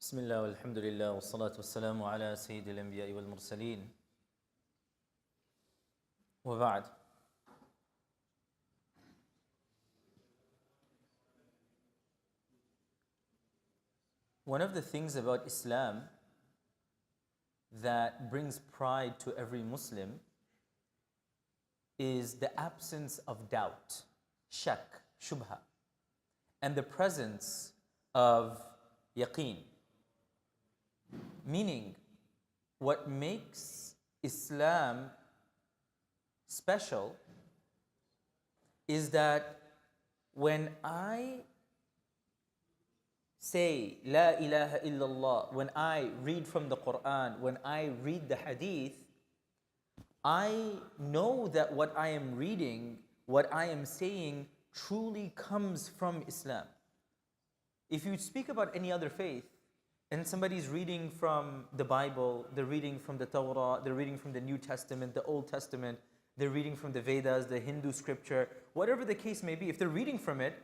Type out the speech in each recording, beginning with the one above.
بسم الله والحمد لله والصلاة والسلام على سيد الأنبياء والمرسلين وبعد. One of the things about Islam that brings pride to every Muslim is the absence of doubt, shak, shubha, and the presence of yaqeen. Meaning, what makes Islam special is that when I say La ilaha illallah, when I read from the Quran, when I read the Hadith, I know that what I am reading, what I am saying truly comes from Islam. If you speak about any other faith, and somebody's reading from the Bible, they're reading from the Torah, they're reading from the New Testament, the Old Testament, they're reading from the Vedas, the Hindu scripture, whatever the case may be, if they're reading from it,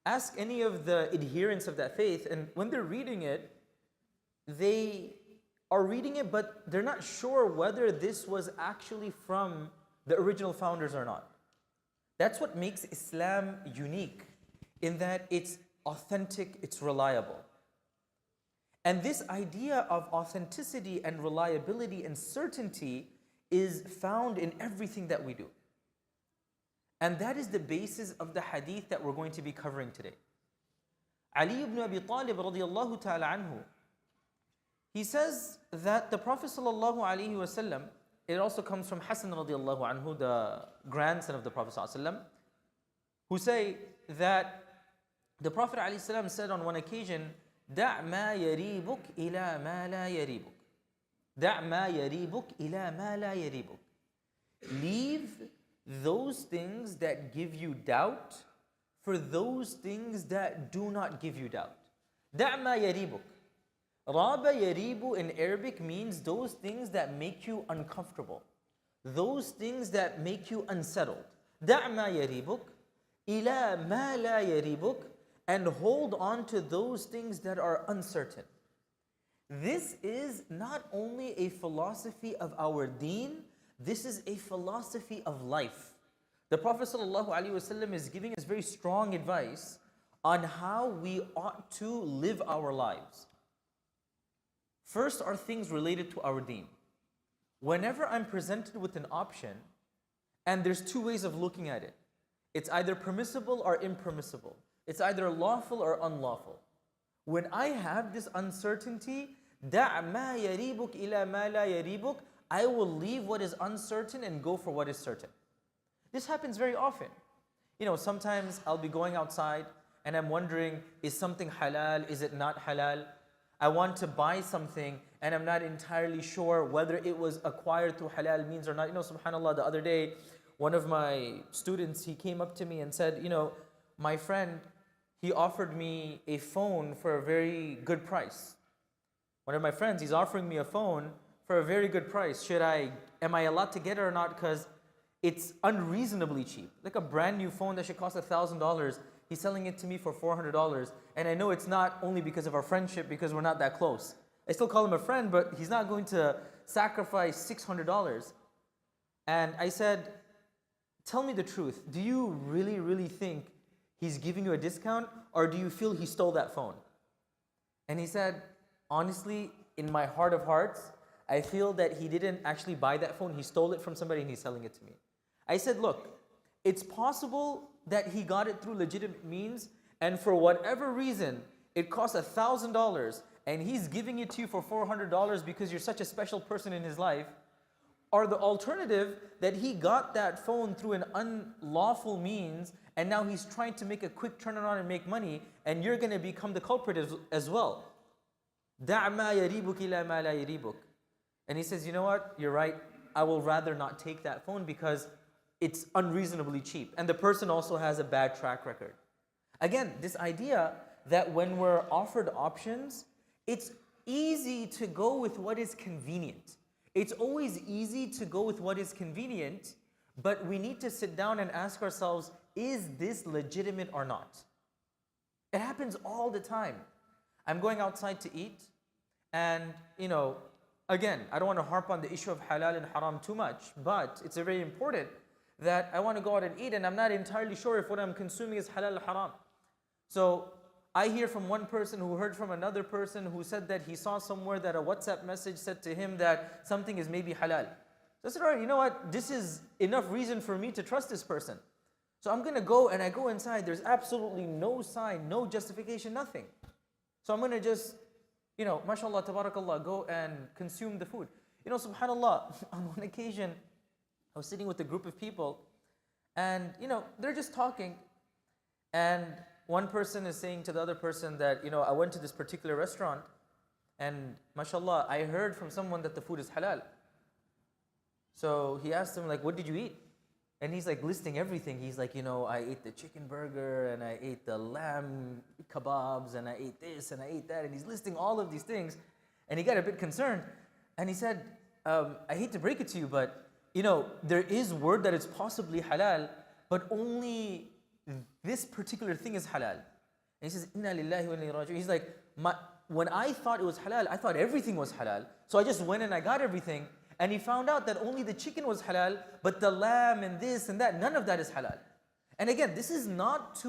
ask any of the adherents of that faith, and when they're reading it, they are reading it, but they're not sure whether this was actually from the original founders or not. That's what makes Islam unique, in that it's authentic, it's reliable. And this idea of authenticity and reliability and certainty is found in everything that we do. And that is the basis of the hadith that we're going to be covering today. Ali ibn Abi Talib radiyallahu ta'ala anhu, he says that the Prophet sallallahu alaihi wasallam, it also comes from Hassan radiyallahu anhu, the grandson of the Prophet sallallahu alaihi wasallam, who say that the Prophet alaihi wasallam said on one occasion, دع ما يريبك إلى ما لا يريبك. دع ما يريبك إلى ما لا يريبك. Leave those things that give you doubt for those things that do not give you doubt. دع ما يريبك. راب يريب in Arabic means those things that make you uncomfortable, those things that make you unsettled. دع ما يريبك إلى ما لا يريبك. And hold on to those things that are uncertain. This is not only a philosophy of our deen, this is a philosophy of life. The Prophet ﷺ is giving us very strong advice on how we ought to live our lives. First are things related to our deen. Whenever I'm presented with an option, and there's two ways of looking at it, it's either permissible or impermissible. It's either lawful or unlawful. When I have this uncertainty, دع ما يريبك إلى ما لا يريبك, I will leave what is uncertain and go for what is certain. This happens very often. You know, sometimes I'll be going outside and I'm wondering, is something halal, is it not halal? I want to buy something and I'm not entirely sure whether it was acquired through halal means or not. You know, subhanAllah, the other day, one of my students, he came up to me and said, you know, my friend, he offered me a phone for a very good price. One of my friends, he's offering me a phone for a very good price. Am I allowed to get it or not? Because it's unreasonably cheap. Like a brand new phone that should cost $1,000, he's selling it to me for $400. And I know it's not only because of our friendship, because we're not that close. I still call him a friend, but he's not going to sacrifice $600. And I said, tell me the truth. Do you really think he's giving you a discount, or do you feel he stole that phone? And he said, honestly, in my heart of hearts, I feel that he didn't actually buy that phone. He stole it from somebody and he's selling it to me. I said, look, it's possible that he got it through legitimate means, and for whatever reason, it costs $1,000 and he's giving it to you for $400 because you're such a special person in his life. Or the alternative, that he got that phone through an unlawful means and now he's trying to make a quick turnaround and make money, and you're going to become the culprit as well. دع ما يريبك إلى ما لا يريبك. And he says, you know what, you're right, I will rather not take that phone because it's unreasonably cheap. And the person also has a bad track record. Again, this idea that when we're offered options, it's easy to go with what is convenient. It's always easy to go with what is convenient, but we need to sit down and ask ourselves, is this legitimate or not? It happens all the time. I'm going outside to eat, and again, I don't want to harp on the issue of halal and haram too much, but it's very important that I want to go out and eat, and I'm not entirely sure if what I'm consuming is halal or haram. So I hear from one person who heard from another person who said that he saw somewhere that a WhatsApp message said to him that something is maybe halal. So I said, all right, you know what? This is enough reason for me to trust this person. So I'm going to go, and I go inside. There's absolutely no sign, no justification, nothing. So I'm going to just, mashallah, tabarakallah, go and consume the food. Subhanallah, on one occasion, I was sitting with a group of people, and, they're just talking, and one person is saying to the other person that, I went to this particular restaurant, and mashallah, I heard from someone that the food is halal. So he asked him, like, what did you eat? And he's like listing everything. He's like, I ate the chicken burger, and I ate the lamb kebabs, and I ate this, and I ate that. And he's listing all of these things. And he got a bit concerned. And he said, I hate to break it to you, but, there is word that it's possibly halal, but only this particular thing is halal. And he says, Inna lillahi wa inna ilayhi raji'un. He's like, when I thought it was halal, I thought everything was halal. So I just went and I got everything. And he found out that only the chicken was halal, but the lamb and this and that, none of that is halal. And again, this is not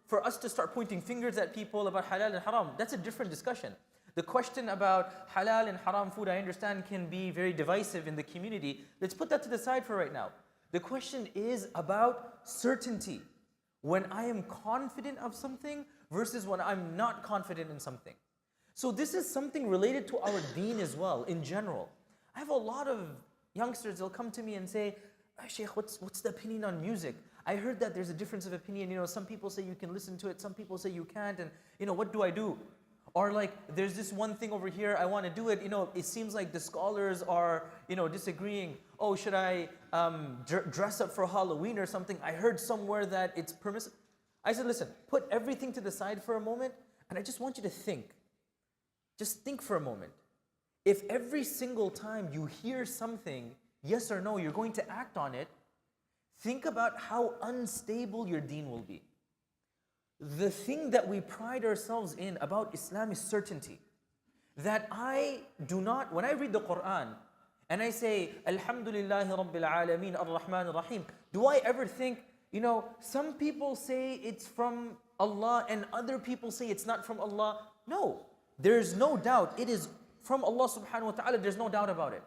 for us to start pointing fingers at people about halal and haram. That's a different discussion. The question about halal and haram food, I understand, can be very divisive in the community. Let's put that to the side for right now. The question is about certainty. When I am confident of something versus when I'm not confident in something. So this is something related to our deen as well, in general. I have a lot of youngsters, they'll come to me and say, Shaykh, what's the opinion on music? I heard that there's a difference of opinion. Some people say you can listen to it, some people say you can't, and what do I do? Or like, there's this one thing over here, I want to do it. It seems like the scholars are, disagreeing. Oh, should I dress up for Halloween or something? I heard somewhere that it's permissible. I said, listen, put everything to the side for a moment, and I just want you to think. Just think for a moment. If every single time you hear something, yes or no, you're going to act on it, think about how unstable your deen will be. The thing that we pride ourselves in about Islam is certainty. That I do not, when I read the Quran, and I say, Alhamdulillahi Rabbil Alameen Ar-Rahman Ar-Rahim, do I ever think, some people say it's from Allah and other people say it's not from Allah? No, there's no doubt. It is from Allah subhanahu wa ta'ala, there's no doubt about it.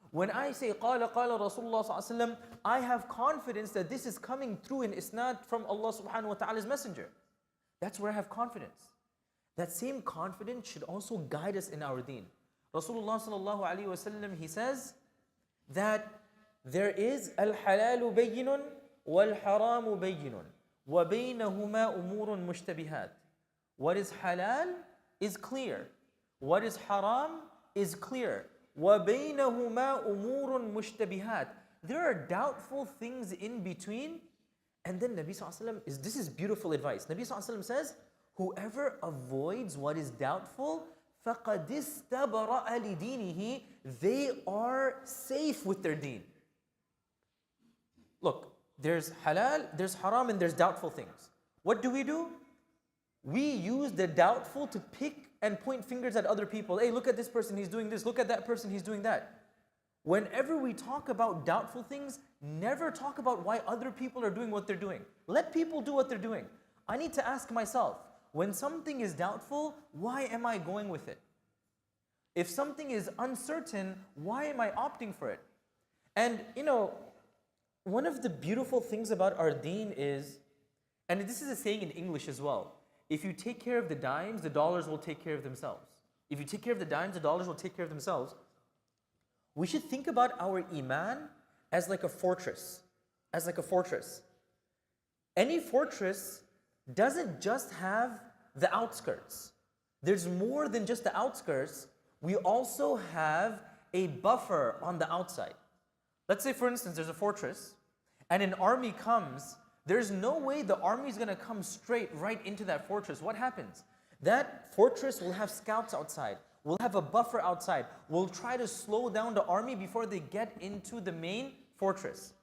When I say, Qala Rasulullah sallallahu alayhi wa sallam, I have confidence that this is coming through in isnad from Allah subhanahu wa ta'ala's messenger. That's where I have confidence. That same confidence should also guide us in our deen. Rasulullah sallallahu alayhi wa sallam, he says that there is al-halalu bayyinun wal-haramu bayyinun wa baynahuma umurun mushtabihat. What is halal is clear. What is haram is clear. وَبَيْنَهُمَا أُمُورٌ مُشْتَبِهَاتٌ. There are doubtful things in between. And then Nabi Sallallahu Alaihi Wasallam, this is beautiful advice. Nabi Sallallahu Alaihi Wasallam says, whoever avoids what is doubtful, فَقَدْ اسْتَبْرَأَ لِدِينِهِ, they are safe with their deen. Look, there's halal, there's haram, and there's doubtful things. What do? We use the doubtful to pick and point fingers at other people. Hey, look at this person, he's doing this. Look at that person, he's doing that. Whenever we talk about doubtful things, never talk about why other people are doing what they're doing. Let people do what they're doing. I need to ask myself, when something is doubtful, why am I going with it? If something is uncertain, why am I opting for it? And one of the beautiful things about our deen is, and this is a saying in English as well, if you take care of the dimes, the dollars will take care of themselves. If you take care of the dimes, the dollars will take care of themselves. We should think about our iman as like a fortress. Any fortress doesn't just have the outskirts. There's more than just the outskirts. We also have a buffer on the outside. Let's say, for instance, there's a fortress, and an army comes. There's no way the army is going to come straight right into that fortress. What happens? That fortress will have scouts outside. We'll have a buffer outside. We'll try to slow down the army before they get into the main fortress.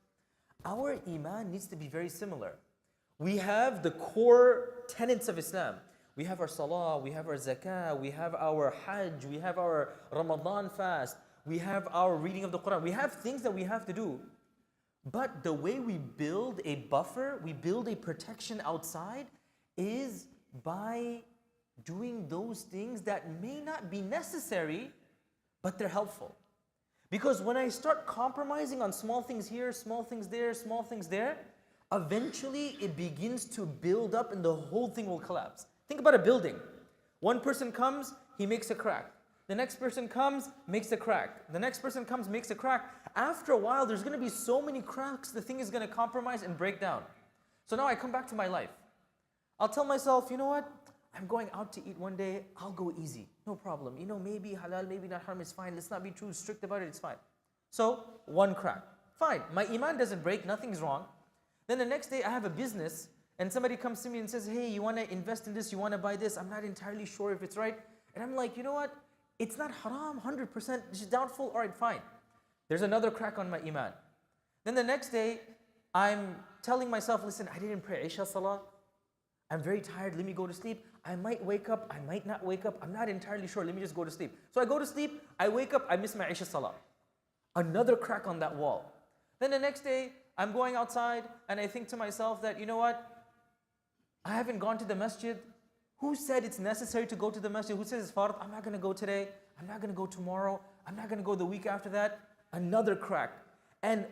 Our iman needs to be very similar. We have the core tenets of Islam. We have our salah, we have our zakah, we have our hajj, we have our Ramadan fast, we have our reading of the Quran. We have things that we have to do. But the way we build a buffer, we build a protection outside, is by doing those things that may not be necessary, but they're helpful. Because when I start compromising on small things here, small things there, small things there, eventually it begins to build up and the whole thing will collapse. Think about a building. One person comes, he makes a crack. The next person comes, makes a crack. The next person comes, makes a crack. After a while, there's going to be so many cracks, the thing is going to compromise and break down. So now I come back to my life. I'll tell myself, you know what? I'm going out to eat one day, I'll go easy, no problem. You know, maybe halal, maybe not haram, it's fine. Let's not be too strict about it, it's fine. So, one crack, fine. My iman doesn't break, nothing's wrong. Then the next day I have a business and somebody comes to me and says, hey, you want to invest in this, you want to buy this, I'm not entirely sure if it's right. And I'm like, you know what? It's not haram, 100%, it's doubtful, all right, fine. There's another crack on my iman. Then the next day, I'm telling myself, listen, I didn't pray Isha Salah. I'm very tired, let me go to sleep. I might wake up, I might not wake up, I'm not entirely sure, let me just go to sleep. So I go to sleep, I wake up, I miss my Isha Salah. Another crack on that wall. Then the next day, I'm going outside and I think to myself that, you know what? I haven't gone to the masjid. Who said it's necessary to go to the masjid? Who says it's fard? I'm not going to go today. I'm not going to go tomorrow. I'm not going to go the week after that. Another crack. And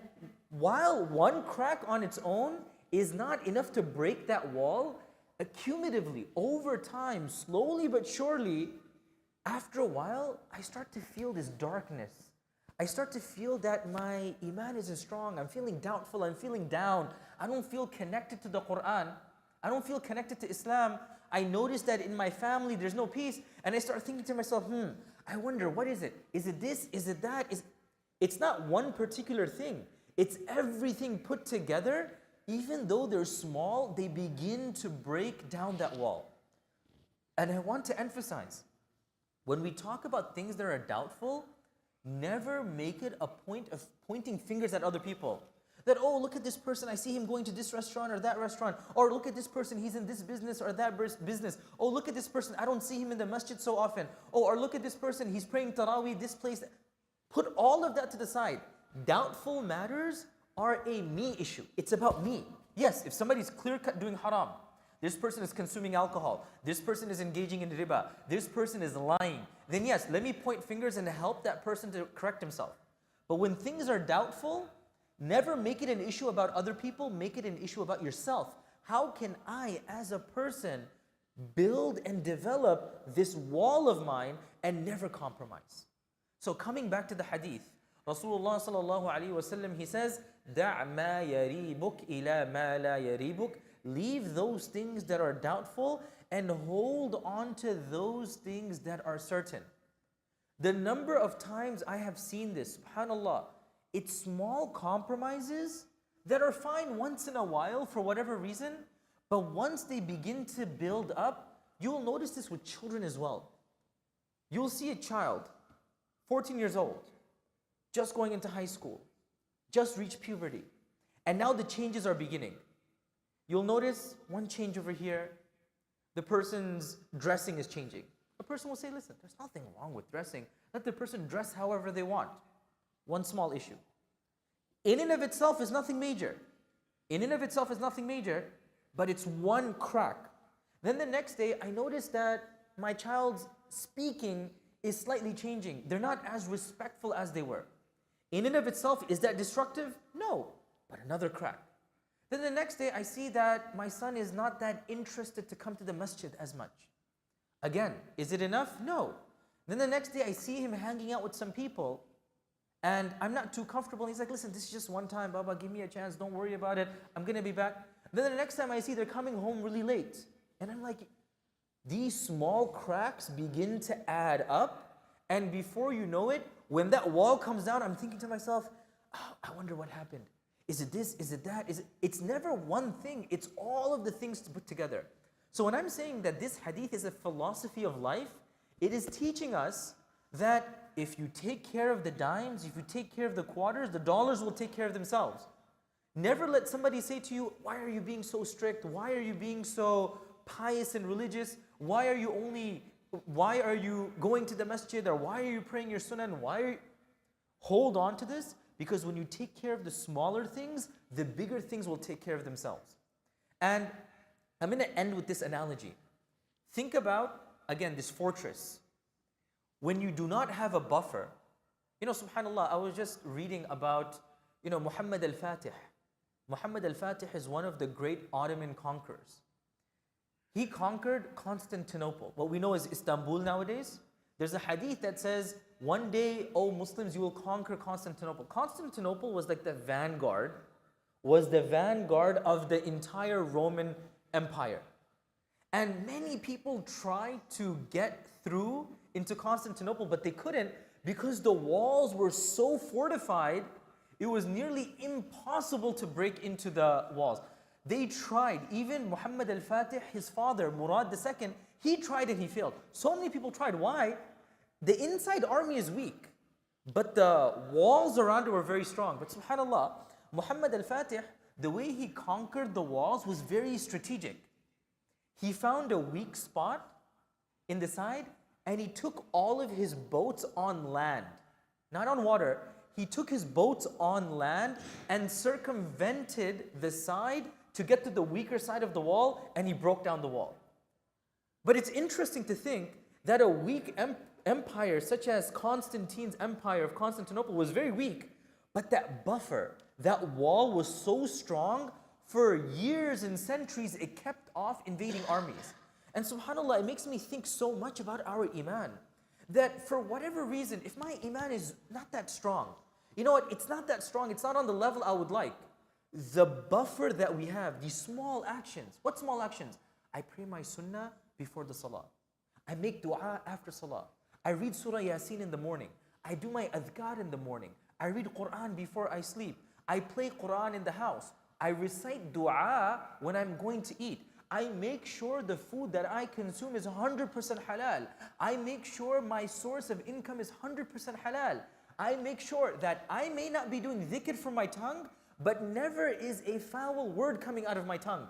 while one crack on its own is not enough to break that wall, accumulatively, over time, slowly but surely, after a while, I start to feel this darkness. I start to feel that my iman isn't strong. I'm feeling doubtful. I'm feeling down. I don't feel connected to the Quran. I don't feel connected to Islam. I notice that in my family, there's no peace. And I start thinking to myself, I wonder, what is it? Is it this? Is it that? It's not one particular thing. It's everything put together. Even though they're small, they begin to break down that wall. And I want to emphasize, when we talk about things that are doubtful, never make it a point of pointing fingers at other people. That, oh, look at this person, I see him going to this restaurant or that restaurant. Or look at this person, he's in this business or that business. Oh, look at this person, I don't see him in the masjid so often. Oh, or look at this person, he's praying tarawih, this place. Put all of that to the side. Doubtful matters are a me issue. It's about me. Yes, if somebody's clear-cut doing haram, this person is consuming alcohol, this person is engaging in riba, this person is lying, then yes, let me point fingers and help that person to correct himself. But when things are doubtful, never make it an issue about other people, make it an issue about yourself. How can I, as a person, build and develop this wall of mine and never compromise? So coming back to the hadith, Rasulullah sallallahu alaihi wasallam, he says, "Da' ma yaribuk ila ma la yaribuk." Leave those things that are doubtful and hold on to those things that are certain. The number of times I have seen this, subhanallah, it's small compromises that are fine once in a while for whatever reason, but once they begin to build up, you'll notice this with children as well. You'll see a child, 14 years old, just going into high school, just reached puberty, and now the changes are beginning. You'll notice one change over here, the person's dressing is changing. A person will say, listen, there's nothing wrong with dressing. Let the person dress however they want. One small issue. In and of itself is nothing major. In and of itself is nothing major, but it's one crack. Then the next day, I noticed that my child's speaking is slightly changing. They're not as respectful as they were. In and of itself, is that destructive? No, but another crack. Then the next day, I see that my son is not that interested to come to the masjid as much. Again, is it enough? No. Then the next day, I see him hanging out with some people, and I'm not too comfortable. He's like, listen, this is just one time, Baba, give me a chance, don't worry about it, I'm gonna be back. Then the next time I see they're coming home really late. And I'm like, these small cracks begin to add up, and before you know it, when that wall comes down, I'm thinking to myself, oh, I wonder what happened. Is it this? Is it that? It's never one thing. It's all of the things to put together. So when I'm saying that this hadith is a philosophy of life, it is teaching us that if you take care of the dimes, if you take care of the quarters, the dollars will take care of themselves. Never let somebody say to you, why are you being so strict? Why are you being so pious and religious? Why are you going to the masjid, or why are you praying your sunnah, and why are you... Hold on to this, because when you take care of the smaller things, the bigger things will take care of themselves. And I'm going to end with this analogy. Think about, again, this fortress. When you do not have a buffer, subhanAllah, I was just reading about, Muhammad al-Fatih. Muhammad al-Fatih is one of the great Ottoman conquerors. He conquered Constantinople. What we know is Istanbul nowadays. There's a hadith that says, one day, O Muslims, you will conquer Constantinople. Constantinople was like the vanguard of the entire Roman Empire. And many people tried to get through into Constantinople, but they couldn't, because the walls were so fortified, it was nearly impossible to break into the walls. They tried. Even Muhammad al-Fatih, his father, Murad II, he tried and he failed. So many people tried. Why? The inside army is weak, but the walls around it were very strong. But subhanAllah, Muhammad al-Fatih, the way he conquered the walls was very strategic. He found a weak spot in the side, and he took all of his boats on land, not on water. He took his boats on land and circumvented the side to get to the weaker side of the wall, and he broke down the wall. But it's interesting to think that a weak empire such as Constantine's empire of Constantinople was very weak, but that buffer, that wall was so strong, for years and centuries it kept off invading armies. And subhanAllah, it makes me think so much about our iman, that for whatever reason, if my iman is not that strong, you know what, it's not that strong, it's not on the level I would like, the buffer that we have, these small actions. What small actions? I pray my sunnah before the salah. I make dua after salah. I read Surah Yasin in the morning. I do my adhkar in the morning. I read Quran before I sleep. I play Quran in the house. I recite dua when I'm going to eat. I make sure the food that I consume is 100% halal. I make sure my source of income is 100% halal. I make sure that I may not be doing dhikr from my tongue, but never is a foul word coming out of my tongue.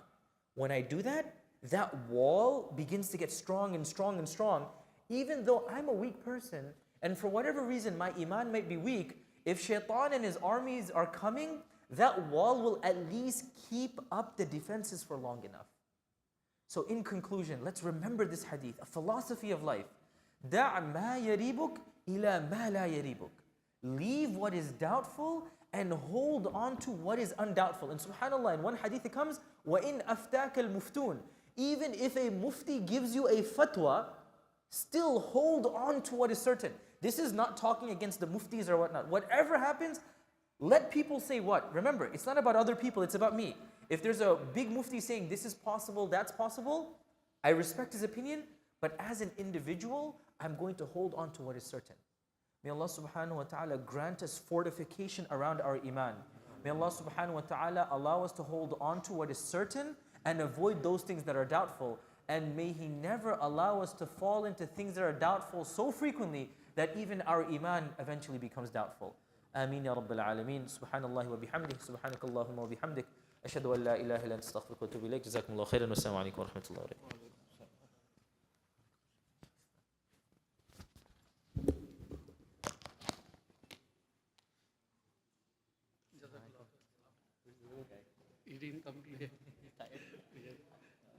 When I do that, that wall begins to get strong and strong and strong. Even though I'm a weak person, and for whatever reason my iman might be weak, if shaitan and his armies are coming, that wall will at least keep up the defenses for long enough. So in conclusion, let's remember this hadith, a philosophy of life. دَعْ مَا يَرِيبُكْ إِلَى مَا لَا يَرِيبُكْ. Leave what is doubtful and hold on to what is undoubtful. And subhanAllah, in one hadith it comes, وَإِنْ أَفْتَاكَ الْمُفْتُونَ. Even if a mufti gives you a fatwa, still hold on to what is certain. This is not talking against the muftis or whatnot. Whatever happens, let people say what? Remember, it's not about other people, it's about me. If there's a big mufti saying this is possible, that's possible, I respect his opinion, but as an individual, I'm going to hold on to what is certain. May Allah subhanahu wa ta'ala grant us fortification around our iman. May Allah subhanahu wa ta'ala allow us to hold on to what is certain and avoid those things that are doubtful. And may He never allow us to fall into things that are doubtful so frequently that even our iman eventually becomes doubtful. Ameen ya Rabbil Alameen. Subhanallah wa bihamdik. Subhanakallahumma wa bihamdik. Ashhadu an la ilaha illa anta astaghfiruka wa atubu ilayk. Jazakumullahu khairan. Wassalamu alaikum wa rahmatullahi wa barakatuh. He didn't come.